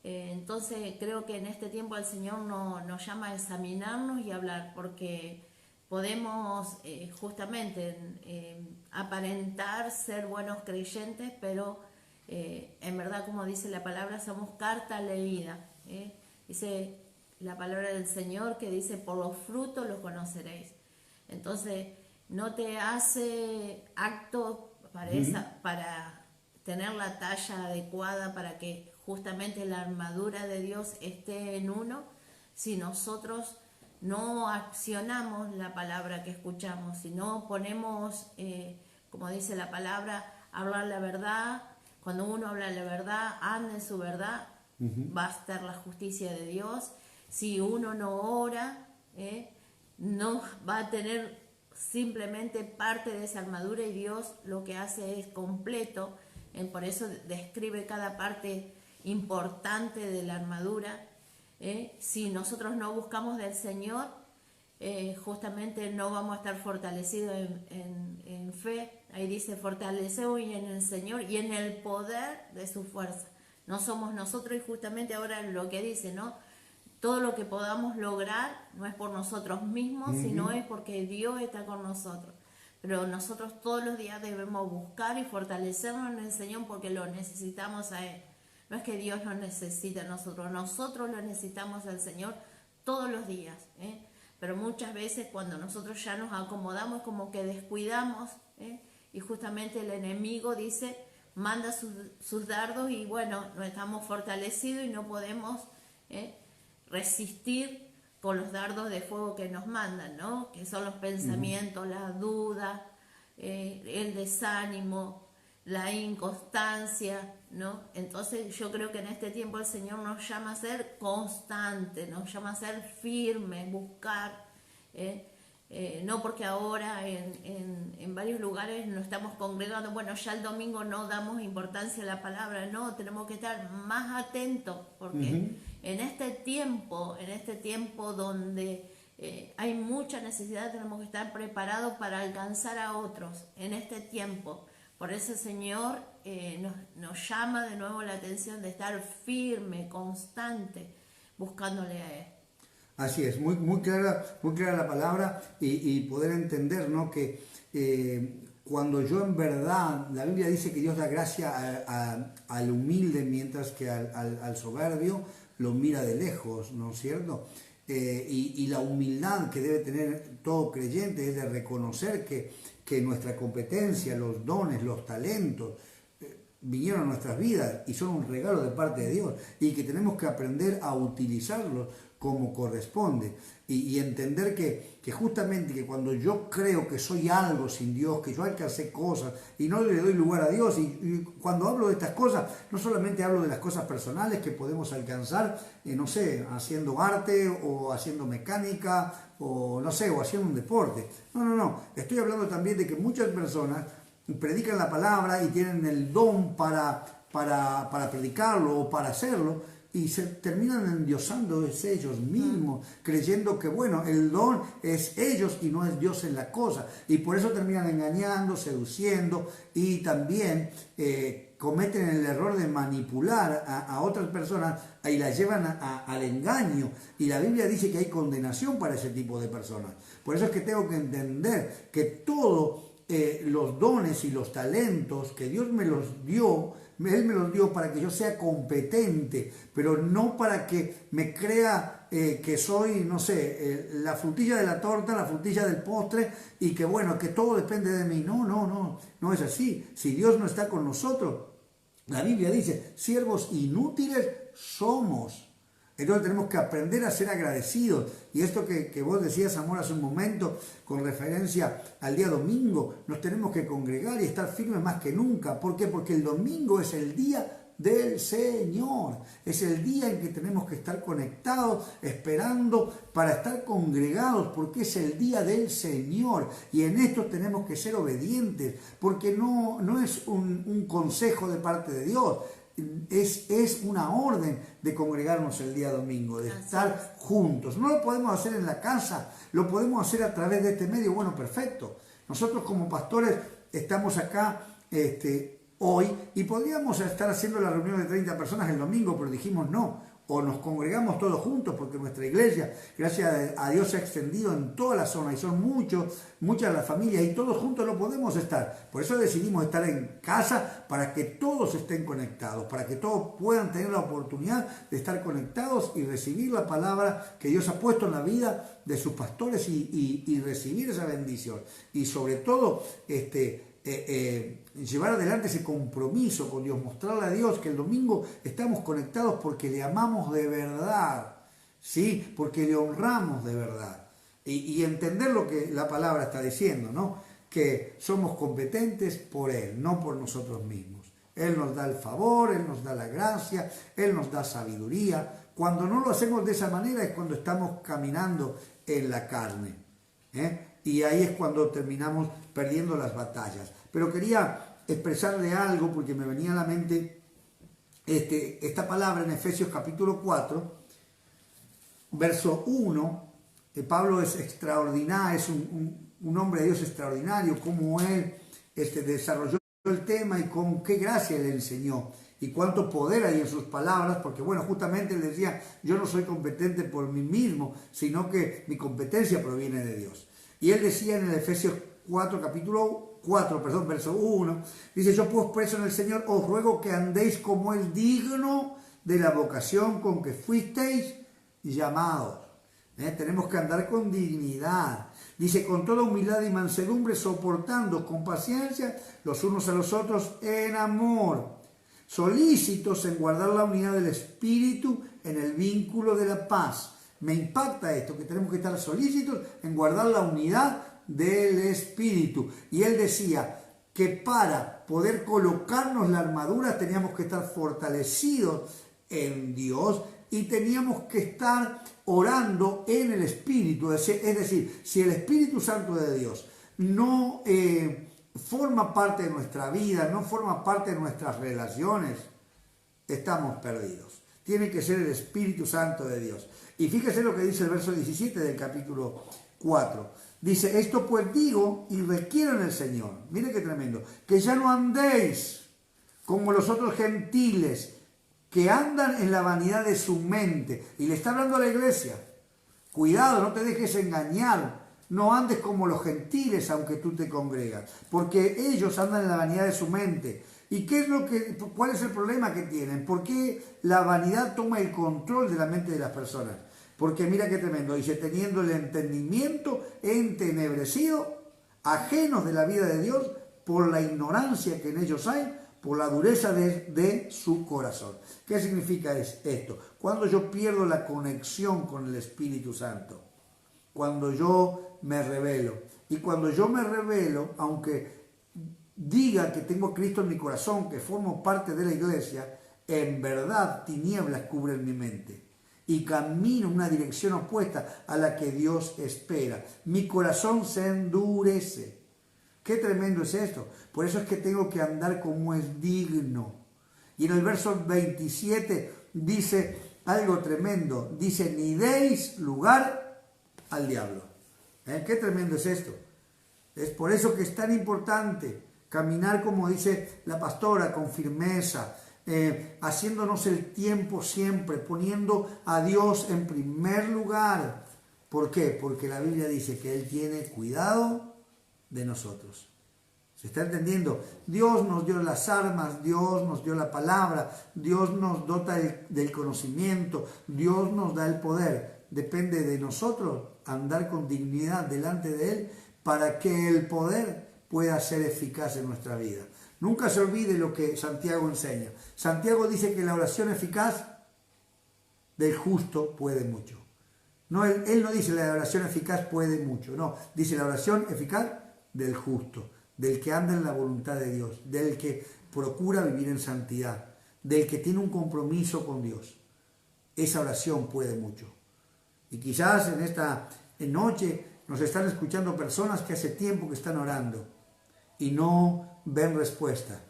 Speaker 2: Entonces creo que en este tiempo el Señor nos llama a examinarnos y hablar, porque podemos justamente aparentar ser buenos creyentes, pero en verdad, como dice la palabra, somos carta leída. Dice la palabra del Señor que dice, por los frutos los conoceréis. Entonces, no te hace acto para tener la talla adecuada, para que justamente la armadura de Dios esté en uno, si nosotros no accionamos la palabra que escuchamos, si no ponemos, como dice la palabra, hablar la verdad. Cuando uno habla la verdad, anda en su verdad, va a estar la justicia de Dios. Si uno no ora, no va a tener simplemente parte de esa armadura, y Dios lo que hace es completo. Por eso describe cada parte importante de la armadura. Si nosotros no buscamos del Señor, justamente no vamos a estar fortalecidos en fe. Ahí dice, fortaleceos en el Señor y en el poder de su fuerza. No somos nosotros, y justamente ahora lo que dice, ¿no? todo lo que podamos lograr no es por nosotros mismos, sino es porque Dios está con nosotros. Pero nosotros todos los días debemos buscar y fortalecernos en el Señor porque lo necesitamos a Él. No es que Dios nos necesite a nosotros lo necesitamos al Señor todos los días, Pero muchas veces cuando nosotros ya nos acomodamos como que descuidamos, y justamente el enemigo dice, manda sus dardos y bueno, no estamos fortalecidos y no podemos resistir con los dardos de fuego que nos mandan, ¿no? Que son los pensamientos, las dudas, el desánimo, la inconstancia, ¿no? Entonces yo creo que en este tiempo el Señor nos llama a ser constantes, nos llama a ser firmes, buscar, no porque ahora en varios lugares nos estamos congregando, bueno, ya el domingo no damos importancia a la palabra, no, tenemos que estar más atentos porque en este tiempo donde hay mucha necesidad, tenemos que estar preparados para alcanzar a otros en este tiempo. Por eso el Señor nos llama de nuevo la atención de estar firme, constante, buscándole a Él.
Speaker 1: Así es, muy clara la palabra y poder entender, ¿no? Que cuando yo en verdad, la Biblia dice que Dios da gracia al humilde, mientras que al soberbio lo mira de lejos, ¿no es cierto? Y la humildad que debe tener todo creyente es de reconocer que nuestra competencia, los dones, los talentos, vinieron a nuestras vidas y son un regalo de parte de Dios y que tenemos que aprender a utilizarlos como corresponde y entender que justamente que cuando yo creo que soy algo sin Dios, que yo alcancé cosas y no le doy lugar a Dios y cuando hablo de estas cosas no solamente hablo de las cosas personales que podemos alcanzar, no sé, haciendo arte o haciendo mecánica o no sé, o haciendo un deporte, no, estoy hablando también de que muchas personas predican la palabra y tienen el don para predicarlo o para hacerlo y se terminan endiosando ellos mismos, creyendo que bueno, el don es ellos y no es Dios en la cosa, y por eso terminan engañando, seduciendo y también cometen el error de manipular a otras personas y las llevan al engaño, y la Biblia dice que hay condenación para ese tipo de personas. Por eso es que tengo que entender que todos los dones y los talentos que Dios me los dio, Él me los dio para que yo sea competente, pero no para que me crea que soy, no sé, la frutilla de la torta, la frutilla del postre y que bueno, que todo depende de mí. No es así. Si Dios no está con nosotros, la Biblia dice, siervos inútiles somos. Entonces tenemos que aprender a ser agradecidos. Y esto que vos decías, amor, hace un momento, con referencia al día domingo, nos tenemos que congregar y estar firmes más que nunca. ¿Por qué? Porque el domingo es el día del Señor. Es el día en que tenemos que estar conectados, esperando para estar congregados, porque es el día del Señor. Y en esto tenemos que ser obedientes, porque no es un consejo de parte de Dios. Es una orden de congregarnos el día domingo, de estar juntos. No lo podemos hacer en la casa, lo podemos hacer a través de este medio. Bueno, perfecto. Nosotros como pastores estamos acá hoy y podríamos estar haciendo la reunión de 30 personas el domingo, pero dijimos no. O nos congregamos todos juntos porque nuestra iglesia, gracias a Dios, se ha extendido en toda la zona y son muchas las familias y todos juntos no podemos estar. Por eso decidimos estar en casa para que todos estén conectados, para que todos puedan tener la oportunidad de estar conectados y recibir la palabra que Dios ha puesto en la vida de sus pastores y recibir esa bendición. Y sobre todo, llevar adelante ese compromiso con Dios, mostrarle a Dios que el domingo estamos conectados porque le amamos de verdad, ¿sí? Porque le honramos de verdad y entender lo que la palabra está diciendo, ¿no? Que somos competentes por Él, no por nosotros mismos. Él nos da el favor, Él nos da la gracia, Él nos da sabiduría. Cuando no lo hacemos de esa manera es cuando estamos caminando en la carne, y ahí es cuando terminamos perdiendo las batallas. Pero quería expresarle algo porque me venía a la mente esta palabra en Efesios capítulo 4, verso 1. Pablo es extraordinario, es un hombre de Dios extraordinario, como él desarrolló el tema y con qué gracia le enseñó. y cuánto poder hay en sus palabras, porque bueno, justamente él decía, yo no soy competente por mí mismo, sino que mi competencia proviene de Dios. Y él decía en el Efesios 4, verso 1, dice, yo pues preso en el Señor, os ruego que andéis como es digno de la vocación con que fuisteis llamados. Tenemos que andar con dignidad. Dice, con toda humildad y mansedumbre, soportando con paciencia los unos a los otros en amor, solícitos en guardar la unidad del Espíritu en el vínculo de la paz. Me impacta esto, que tenemos que estar solícitos en guardar la unidad del Espíritu. Y él decía que para poder colocarnos la armadura teníamos que estar fortalecidos en Dios y teníamos que estar orando en el Espíritu. Es decir, si el Espíritu Santo de Dios no forma parte de nuestra vida, no forma parte de nuestras relaciones, estamos perdidos. Tiene que ser el Espíritu Santo de Dios. Y fíjese lo que dice el verso 17 del capítulo 4. Dice, esto pues digo y requiero en el Señor. Mire qué tremendo. Que ya no andéis como los otros gentiles que andan en la vanidad de su mente. Y le está hablando a la iglesia. Cuidado, no te dejes engañar. No andes como los gentiles aunque tú te congregas. Porque ellos andan en la vanidad de su mente. ¿Y cuál es el problema que tienen? ¿Por qué la vanidad toma el control de la mente de las personas? Porque mira qué tremendo, dice, teniendo el entendimiento entenebrecido, ajenos de la vida de Dios, por la ignorancia que en ellos hay, por la dureza de su corazón. ¿Qué significa esto? Cuando yo pierdo la conexión con el Espíritu Santo, cuando yo me rebelo, y cuando yo me rebelo, aunque diga que tengo a Cristo en mi corazón, que formo parte de la iglesia, en verdad tinieblas cubren mi mente y camino en una dirección opuesta a la que Dios espera. Mi corazón se endurece. Qué tremendo es esto. Por eso es que tengo que andar como es digno. Y en el verso 27 dice algo tremendo. Dice, ni deis lugar al diablo. Qué tremendo es esto. Es por eso que es tan importante caminar, como dice la pastora, con firmeza, haciéndonos el tiempo siempre, poniendo a Dios en primer lugar. ¿Por qué? Porque la Biblia dice que Él tiene cuidado de nosotros. ¿Se está entendiendo? Dios nos dio las armas, Dios nos dio la palabra, Dios nos dota del conocimiento, Dios nos da el poder. Depende de nosotros andar con dignidad delante de Él para que el poder pueda ser eficaz en nuestra vida. Nunca se olvide lo que Santiago enseña. Santiago dice que la oración eficaz del justo puede mucho. No, él no dice la oración eficaz puede mucho, no. Dice la oración eficaz del justo, del que anda en la voluntad de Dios, del que procura vivir en santidad, del que tiene un compromiso con Dios. Esa oración puede mucho. Y quizás en esta noche nos están escuchando personas que hace tiempo que están orando y no ven respuesta,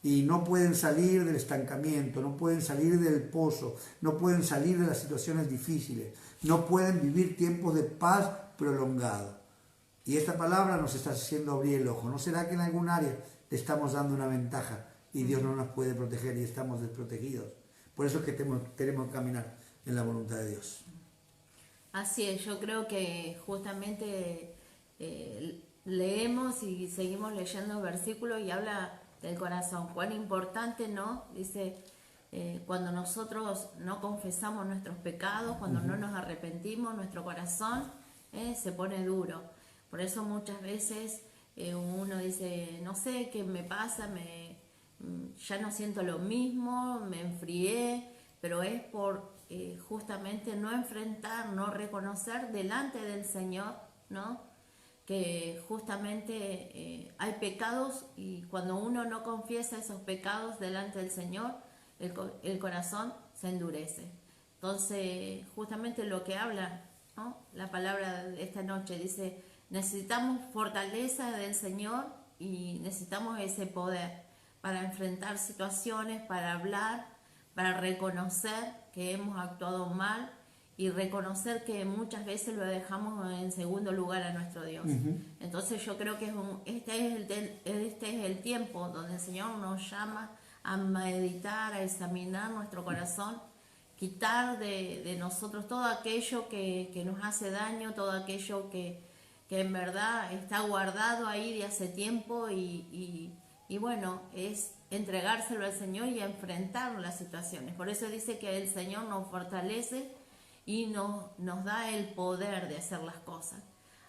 Speaker 1: y no pueden salir del estancamiento, no pueden salir del pozo, no pueden salir de las situaciones difíciles, no pueden vivir tiempos de paz prolongado. Y esta palabra nos está haciendo abrir el ojo. ¿No será que en algún área le estamos dando una ventaja y Dios no nos puede proteger y estamos desprotegidos? Por eso es que tenemos que caminar en la voluntad de Dios.
Speaker 2: Así es, yo creo que justamente leemos y seguimos leyendo versículos y habla del corazón. Cuán importante, ¿no? Dice, cuando nosotros no confesamos nuestros pecados, cuando no nos arrepentimos, nuestro corazón se pone duro. Por eso muchas veces uno dice, no sé qué me pasa, ya no siento lo mismo, me enfrié, pero es por justamente no enfrentar, no reconocer delante del Señor, ¿no? Que justamente hay pecados y cuando uno no confiesa esos pecados delante del Señor, el corazón se endurece. Entonces, justamente lo que habla, ¿no? La palabra de esta noche dice, necesitamos fortaleza del Señor y necesitamos ese poder para enfrentar situaciones, para hablar, para reconocer que hemos actuado mal y reconocer que muchas veces lo dejamos en segundo lugar a nuestro Dios. Entonces yo creo que este es el tiempo donde el Señor nos llama a meditar, a examinar nuestro corazón, quitar de nosotros todo aquello que nos hace daño, todo aquello que en verdad está guardado ahí de hace tiempo y bueno, es entregárselo al Señor y enfrentar las situaciones. Por eso dice que el Señor nos fortalece y nos da el poder de hacer las cosas.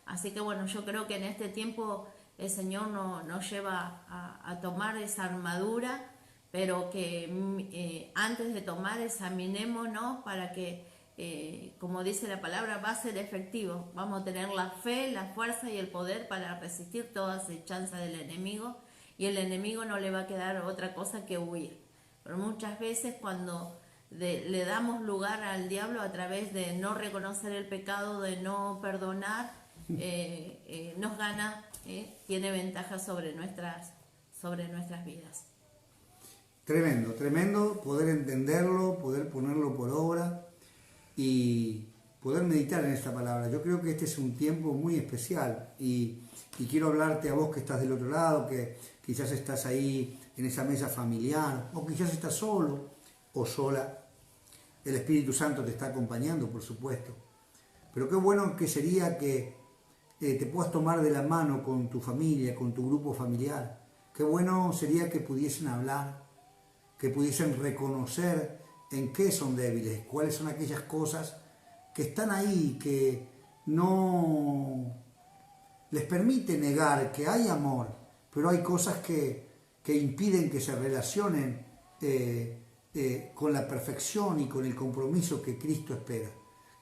Speaker 2: Así que bueno, yo creo que en este tiempo el Señor nos lleva a tomar esa armadura, pero que antes de tomar examinémonos para que, como dice la palabra, va a ser efectivo. Vamos a tener la fe, la fuerza y el poder para resistir toda acechanza del enemigo, y el enemigo no le va a quedar otra cosa que huir. Pero muchas veces cuando le damos lugar al diablo a través de no reconocer el pecado, de no perdonar, nos gana, tiene ventaja sobre nuestras vidas.
Speaker 1: Tremendo, tremendo poder entenderlo, poder ponerlo por obra y poder meditar en esta palabra. Yo creo que este es un tiempo muy especial y quiero hablarte a vos que estás del otro lado, que quizás estás ahí en esa mesa familiar o quizás estás solo o sola. El Espíritu Santo te está acompañando, por supuesto. Pero qué bueno que sería que te puedas tomar de la mano con tu familia, con tu grupo familiar. Qué bueno sería que pudiesen hablar, que pudiesen reconocer en qué son débiles, cuáles son aquellas cosas que están ahí, que no les permite negar que hay amor, pero hay cosas que impiden que se relacionen con la perfección y con el compromiso que Cristo espera.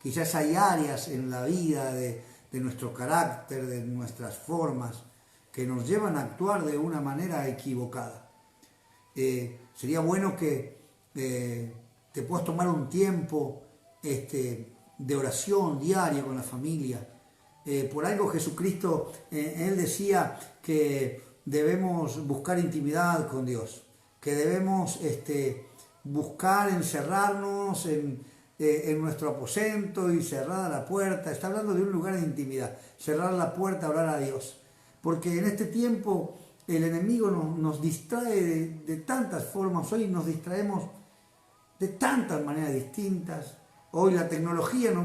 Speaker 1: Quizás hay áreas en la vida de nuestro carácter, de nuestras formas, que nos llevan a actuar de una manera equivocada. Sería bueno que te puedas tomar un tiempo de oración diaria con la familia. Por algo Jesucristo, Él decía que debemos buscar intimidad con Dios, que debemos buscar encerrarnos en nuestro aposento y cerrada la puerta. Está hablando de un lugar de intimidad, cerrar la puerta, orar a Dios. Porque en este tiempo el enemigo nos distrae de tantas formas. Hoy nos distraemos de tantas maneras distintas. Hoy la tecnología no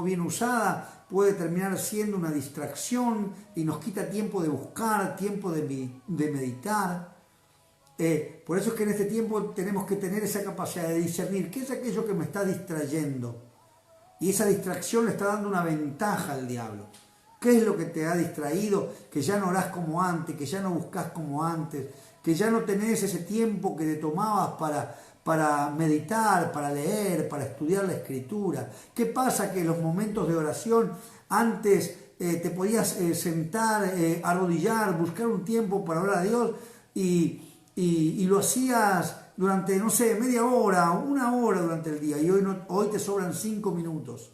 Speaker 1: bien usada puede terminar siendo una distracción y nos quita tiempo de buscar, tiempo de meditar. Por eso es que en este tiempo tenemos que tener esa capacidad de discernir qué es aquello que me está distrayendo. Y esa distracción le está dando una ventaja al diablo. ¿Qué es lo que te ha distraído? Que ya no orás como antes, que ya no buscas como antes, que ya no tenés ese tiempo que te tomabas para meditar, para leer, para estudiar la Escritura. ¿Qué pasa? Que en los momentos de oración antes te podías sentar, arrodillar, buscar un tiempo para orar a Dios y lo hacías durante, no sé, media hora, una hora durante el día, y hoy te sobran 5 minutos.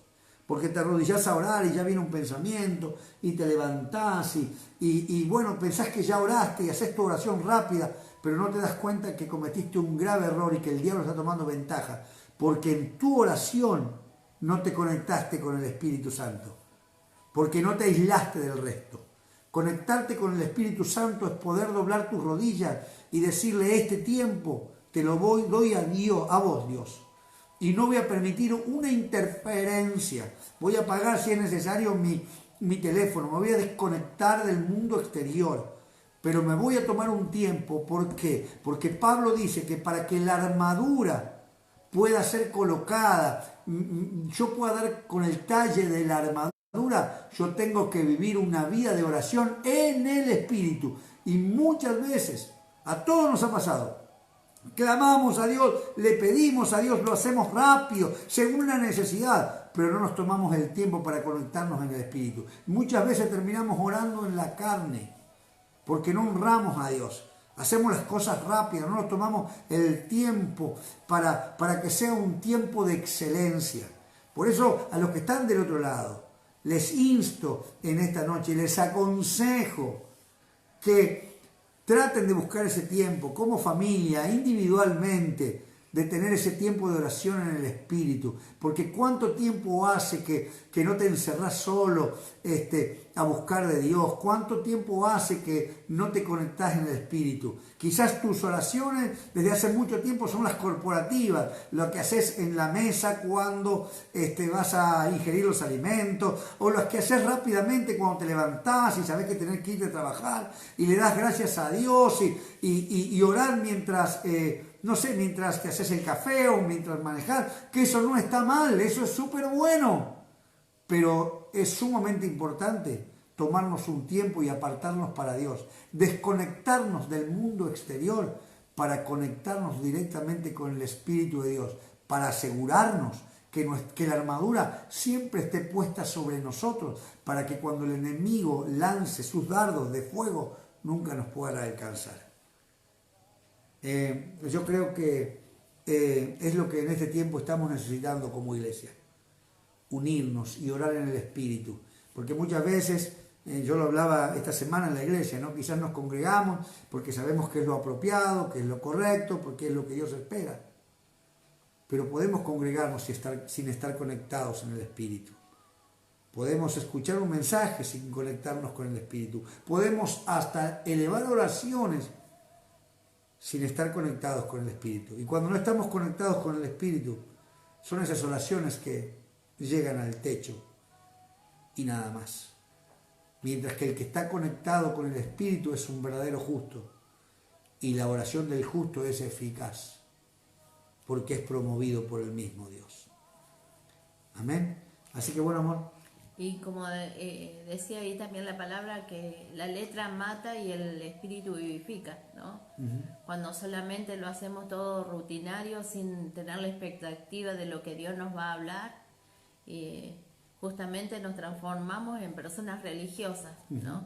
Speaker 1: Porque te arrodillás a orar y ya viene un pensamiento y te levantás y bueno, pensás que ya oraste y haces tu oración rápida, pero no te das cuenta que cometiste un grave error y que el diablo está tomando ventaja, porque en tu oración no te conectaste con el Espíritu Santo, porque no te aislaste del resto. Conectarte con el Espíritu Santo es poder doblar tus rodillas y decirle: este tiempo te lo doy a Dios, a vos, Dios. Y no voy a permitir una interferencia. Voy a apagar, si es necesario, mi teléfono. Me voy a desconectar del mundo exterior. Pero me voy a tomar un tiempo. ¿Por qué? Porque Pablo dice que para que la armadura pueda ser colocada, yo pueda dar con el talle de la armadura, yo tengo que vivir una vida de oración en el Espíritu. Y muchas veces, a todos nos ha pasado, clamamos a Dios, le pedimos a Dios, lo hacemos rápido, según la necesidad, pero no nos tomamos el tiempo para conectarnos en el Espíritu. Muchas veces terminamos orando en la carne, porque no honramos a Dios. Hacemos las cosas rápidas, no nos tomamos el tiempo para que sea un tiempo de excelencia. Por eso, a los que están del otro lado, les insto en esta noche, les aconsejo que traten de buscar ese tiempo como familia, individualmente, de tener ese tiempo de oración en el Espíritu, porque cuánto tiempo hace que no te encerrás solo a buscar de Dios, cuánto tiempo hace que no te conectás en el Espíritu. Quizás tus oraciones desde hace mucho tiempo son las corporativas, lo que haces en la mesa cuando vas a ingerir los alimentos, o las que haces rápidamente cuando te levantás y sabes que tenés que irte a trabajar y le das gracias a Dios y orar mientras... no sé, mientras te haces el café o mientras manejas, que eso no está mal, eso es súper bueno. Pero es sumamente importante tomarnos un tiempo y apartarnos para Dios, desconectarnos del mundo exterior para conectarnos directamente con el Espíritu de Dios, para asegurarnos que la armadura siempre esté puesta sobre nosotros, para que cuando el enemigo lance sus dardos de fuego, nunca nos pueda alcanzar. Yo creo que es lo que en este tiempo estamos necesitando como iglesia, unirnos y orar en el Espíritu, porque muchas veces, yo lo hablaba esta semana en la iglesia, ¿no? Quizás nos congregamos porque sabemos que es lo apropiado, que es lo correcto, porque es lo que Dios espera, pero podemos congregarnos sin estar conectados en el Espíritu. Podemos escuchar un mensaje sin conectarnos con el Espíritu, podemos hasta elevar oraciones sin estar conectados con el Espíritu. Y cuando no estamos conectados con el Espíritu, son esas oraciones que llegan al techo y nada más. Mientras que el que está conectado con el Espíritu es un verdadero justo. Y la oración del justo es eficaz, porque es promovido por el mismo Dios. Amén. Así que bueno, amor.
Speaker 2: Y como decía ahí también la palabra, que la letra mata y el espíritu vivifica, ¿no? Uh-huh. Cuando solamente lo hacemos todo rutinario, sin tener la expectativa de lo que Dios nos va a hablar, justamente nos transformamos en personas religiosas, ¿no? Uh-huh.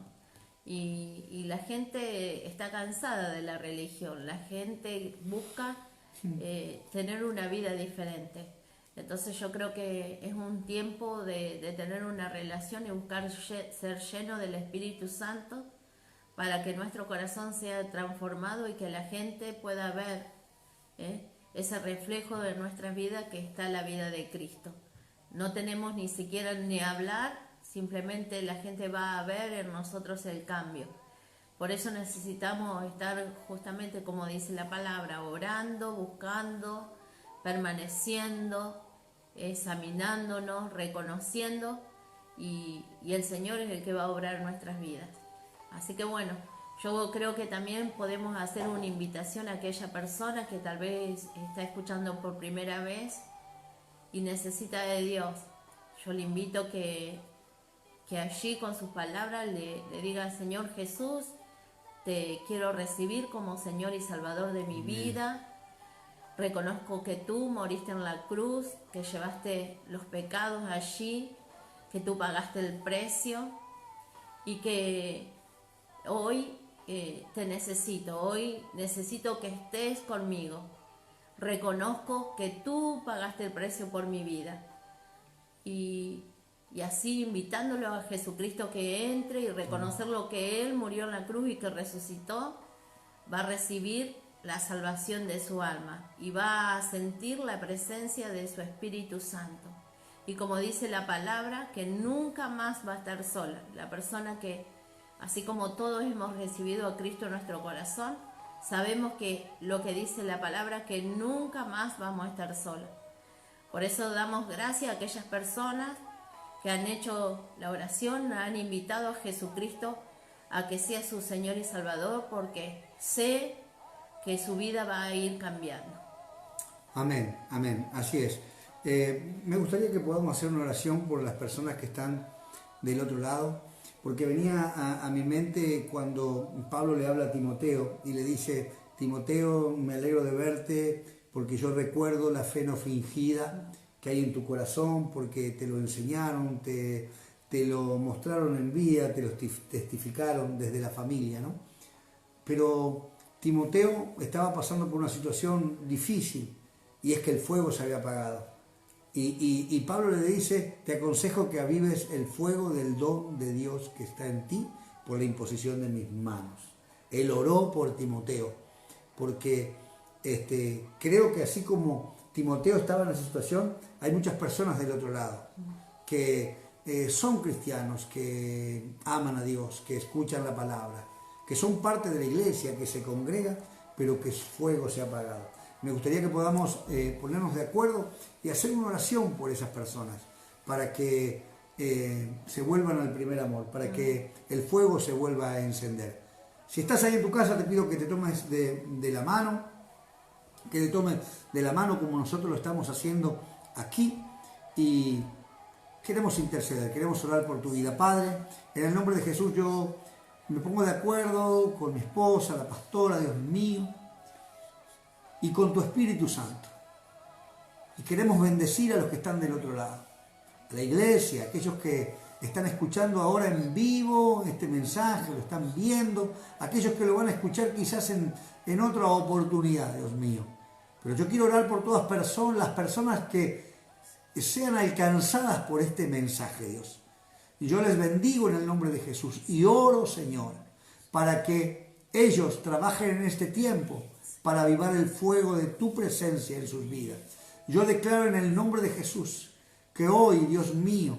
Speaker 2: Y la gente está cansada de la religión, la gente busca tener una vida diferente. Entonces yo creo que es un tiempo de tener una relación y buscar ser lleno del Espíritu Santo para que nuestro corazón sea transformado y que la gente pueda ver ese reflejo de nuestra vida que está la vida de Cristo. No tenemos ni siquiera ni hablar, simplemente la gente va a ver en nosotros el cambio. Por eso necesitamos estar justamente como dice la palabra, orando, buscando, permaneciendo, examinándonos, reconociendo y el Señor es el que va a obrar nuestras vidas. Así que bueno, yo creo que también podemos hacer una invitación a aquella persona que tal vez está escuchando por primera vez y necesita de Dios. Yo le invito que allí con sus palabras le diga: Señor Jesús, te quiero recibir como Señor y Salvador de mi vida. Reconozco que tú moriste en la cruz, que llevaste los pecados allí, que tú pagaste el precio y que hoy te necesito, hoy necesito que estés conmigo. Reconozco que tú pagaste el precio por mi vida y así invitándolo a Jesucristo que entre y reconocer lo que Él murió en la cruz y que resucitó, va a recibir la salvación de su alma y va a sentir la presencia de su Espíritu Santo. Y como dice la palabra, que nunca más va a estar sola. La persona que, así como todos hemos recibido a Cristo en nuestro corazón, sabemos que lo que dice la palabra, que nunca más vamos a estar solas. Por eso damos gracias a aquellas personas que han hecho la oración, han invitado a Jesucristo a que sea su Señor y Salvador, porque sé que su vida va a ir cambiando.
Speaker 1: Amén, amén, así es. Me gustaría que podamos hacer una oración por las personas que están del otro lado, porque venía a mi mente cuando Pablo le habla a Timoteo y le dice: Timoteo, me alegro de verte porque yo recuerdo la fe no fingida que hay en tu corazón, porque te lo enseñaron, te lo mostraron en vida, te lo testificaron desde la familia, ¿no? Pero Timoteo estaba pasando por una situación difícil y es que el fuego se había apagado. Y Pablo le dice: te aconsejo que avives el fuego del don de Dios que está en ti por la imposición de mis manos. Él oró por Timoteo porque creo que así como Timoteo estaba en esa situación, hay muchas personas del otro lado que son cristianos, que aman a Dios, que escuchan la palabra, que son parte de la iglesia, que se congregan, pero que su fuego se ha apagado. Me gustaría que podamos ponernos de acuerdo y hacer una oración por esas personas, para que se vuelvan al primer amor, para que el fuego se vuelva a encender. Si estás ahí en tu casa, te pido que te tomes de la mano, que te tomes de la mano como nosotros lo estamos haciendo aquí, y queremos interceder, queremos orar por tu vida. Padre, en el nombre de Jesús yo me pongo de acuerdo con mi esposa, la pastora, Dios mío, y con tu Espíritu Santo. Y queremos bendecir a los que están del otro lado, a la iglesia, aquellos que están escuchando ahora en vivo este mensaje, lo están viendo, aquellos que lo van a escuchar quizás en otra oportunidad, Dios mío. Pero yo quiero orar por todas las personas que sean alcanzadas por este mensaje, Dios. Y yo les bendigo en el nombre de Jesús y oro, Señor, para que ellos trabajen en este tiempo para avivar el fuego de tu presencia en sus vidas. Yo declaro en el nombre de Jesús que hoy, Dios mío,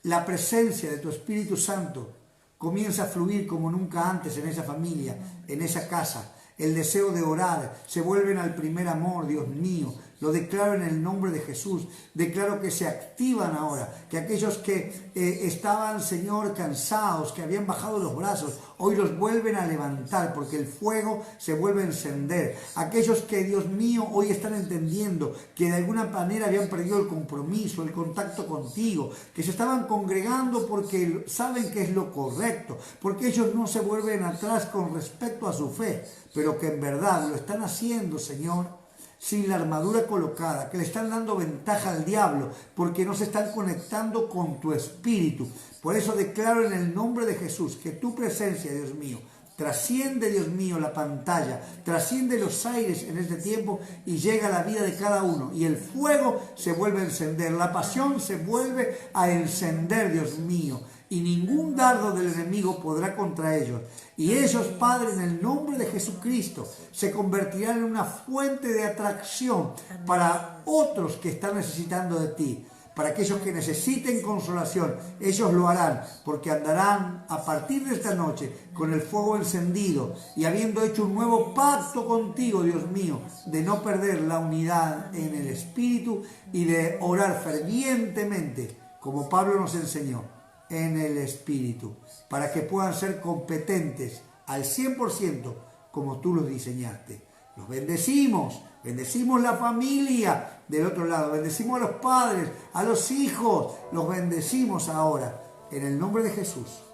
Speaker 1: la presencia de tu Espíritu Santo comienza a fluir como nunca antes en esa familia, en esa casa. El deseo de orar, se vuelven al primer amor, Dios mío. Lo declaro en el nombre de Jesús. Declaro que se activan ahora, que aquellos que estaban, Señor, cansados, que habían bajado los brazos, hoy los vuelven a levantar, porque el fuego se vuelve a encender. Aquellos que, Dios mío, hoy están entendiendo que de alguna manera habían perdido el compromiso, el contacto contigo, que se estaban congregando porque saben que es lo correcto, porque ellos no se vuelven atrás con respecto a su fe, pero que en verdad lo están haciendo, Señor, sin la armadura colocada, que le están dando ventaja al diablo, porque no se están conectando con tu espíritu. Por eso declaro en el nombre de Jesús que tu presencia, Dios mío, trasciende, Dios mío, la pantalla, trasciende los aires en este tiempo y llega a la vida de cada uno. Y el fuego se vuelve a encender, la pasión se vuelve a encender, Dios mío. Y ningún dardo del enemigo podrá contra ellos. Y ellos, Padre, en el nombre de Jesucristo, se convertirán en una fuente de atracción para otros que están necesitando de ti. Para aquellos que necesiten consolación, ellos lo harán, porque andarán a partir de esta noche con el fuego encendido y habiendo hecho un nuevo pacto contigo, Dios mío, de no perder la unidad en el Espíritu y de orar fervientemente, como Pablo nos enseñó, en el Espíritu, para que puedan ser competentes al 100% como tú los diseñaste. Los bendecimos, bendecimos la familia del otro lado, bendecimos a los padres, a los hijos, los bendecimos ahora, en el nombre de Jesús.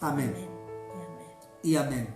Speaker 1: Amén. Y amén.